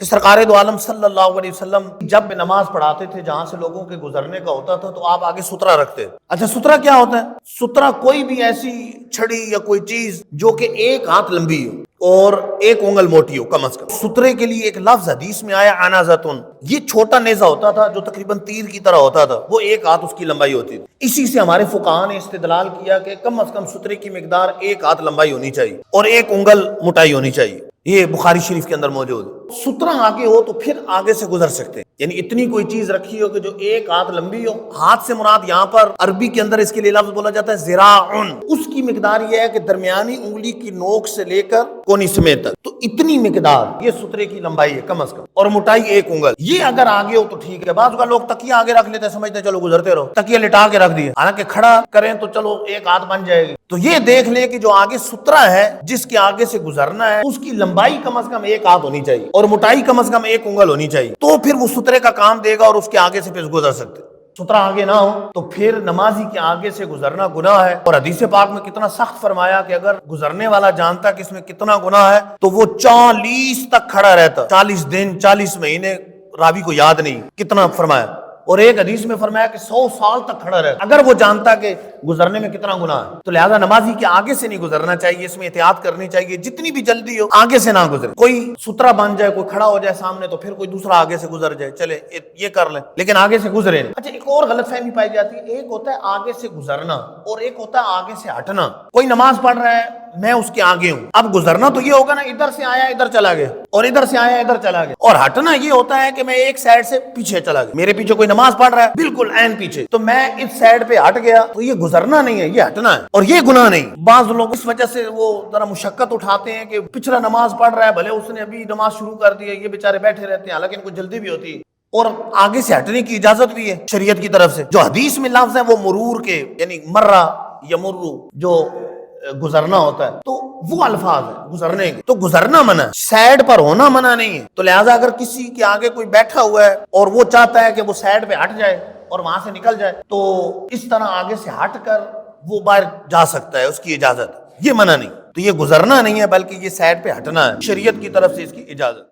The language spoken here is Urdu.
کہ سرکار دو عالم صلی اللہ علیہ وسلم جب بھی نماز پڑھاتے تھے جہاں سے لوگوں کے گزرنے کا ہوتا تھا تو آپ آگے سترہ رکھتے. اچھا سترہ کیا ہوتا ہے؟ سترہ کوئی بھی ایسی چھڑی یا کوئی چیز جو کہ ایک ہاتھ لمبی ہو اور ایک انگل موٹی ہو کم از کم. سترے کے لیے ایک لفظ حدیث میں آیا عنازتن. یہ چھوٹا نیزہ ہوتا تھا جو تقریباً تیر کی طرح ہوتا تھا, وہ ایک ہاتھ اس کی لمبائی ہوتی تھی. اسی سے ہمارے فقہاء نے استدلال کیا کہ کم از کم سترے کی مقدار ایک ہاتھ لمبائی ہونی چاہیے اور ایک انگل موٹائی ہونی چاہیے. یہ بخاری شریف کے اندر موجود ہے. سترہ آگے ہو تو پھر آگے سے گزر سکتے ہیں, یعنی اتنی کوئی چیز رکھی ہو کہ جو ایک ہاتھ لمبی ہو. ہاتھ سے مراد یہاں پر عربی کے اندر اس کے لیے لفظ بولا جاتا ہے ذراعن. اس کی مقدار یہ ہے کہ درمیانی انگلی کی نوک سے لے کر کونی سمیت تک, تو اتنی مقدار یہ سترے کی لمبائی ہے کم از کم, اور موٹائی ایک انگل. یہ اگر آگے ہو تو ٹھیک ہے. بعض کا لوگ تکیہ آگے رکھ لیتے ہیں, سمجھتے ہیں چلو گزرتے رہو, تکیہ لٹا کے رکھ دیے, حالانکہ کھڑا کریں تو چلو ایک ہاتھ بن جائے گی. تو یہ دیکھ لیں کہ جو آگے سترہ ہے جس کے آگے سے گزرنا ہے اس کی لمبائی کم از کم ایک ہاتھ ہونی چاہیے اور موٹائی کم از کم ایک انگل ہونی چاہیے, تو پھر وہ سترے کا کام دے گا اور اس کے آگے سے پھر گزر سکتے. سترہ آگے نہ ہو تو پھر نمازی کے آگے سے گزرنا گناہ ہے. اور حدیث پاک میں کتنا سخت فرمایا کہ اگر گزرنے والا جانتا کہ اس میں کتنا گناہ ہے تو وہ 40 تک کھڑا رہتا. 40 دن 40 مہینے, راوی کو یاد نہیں کتنا فرمایا. اور ایک حدیث میں فرمایا کہ 100 سال تک کھڑا رہتا اگر وہ جانتا کہ گزرنے میں کتنا گناہ ہے. تو لہذا نمازی کے آگے سے نہیں گزرنا چاہیے, اس میں احتیاط کرنی چاہیے. جتنی بھی جلدی ہو آگے سے نہ گزرے. کوئی سترہ بن جائے, کوئی کھڑا ہو جائے سامنے, تو پھر کوئی دوسرا آگے سے گزر جائے, چلے یہ کر لیں, لیکن آگے سے گزرے نہیں. اچھا ایک اور غلط فہمی پائی جاتی ہے, ایک ہوتا ہے آگے سے گزرنا اور ایک ہوتا ہے آگے سے ہٹنا. کوئی نماز پڑھ رہا ہے, میں اس کے آگے ہوں, اب گزرنا تو یہ ہوگا نا ادھر سے آیا ادھر چلا گیا, اور ادھر سے آیا ادھر چلا گیا. اور ہٹنا یہ ہوتا ہے کہ میں ایک سائڈ سے پیچھے چلا گیا. میرے پیچھے کوئی نماز پڑھ رہا ہے بالکل عین پیچھے, تو میں اس سائڈ پہ ہٹ گیا, تو یہ گزرنا نہیں ہے, یہ ہٹنا ہے, اور یہ گناہ نہیں. بعض لوگ اس وجہ سے وہ ذرا مشقت اٹھاتے ہیں کہ پچھلا نماز پڑھ رہا ہے, بھلے اس نے ابھی نماز شروع کر دی ہے, یہ بیچارے بیٹھے رہتے ہیں, حالانکہ ان کو جلدی بھی ہوتی ہے. اور آگے سے ہٹنے کی اجازت بھی ہے شریعت کی طرف سے. جو حدیث میں لفظ ہے وہ مرور کے, یعنی مرہ یمرو, جو گزرنا ہوتا ہے, تو وہ الفاظ ہے گزرنے کے. تو گزرنا منع ہے, سائڈ پر ہونا منع نہیں ہے. تو لہٰذا اگر کسی کے آگے کوئی بیٹھا ہوا ہے اور وہ چاہتا ہے کہ وہ سائڈ پہ ہٹ جائے اور وہاں سے نکل جائے, تو اس طرح آگے سے ہٹ کر وہ باہر جا سکتا ہے, اس کی اجازت, یہ منع نہیں. تو یہ گزرنا نہیں ہے بلکہ یہ سائڈ پہ ہٹنا ہے, شریعت کی طرف سے اس کی اجازت.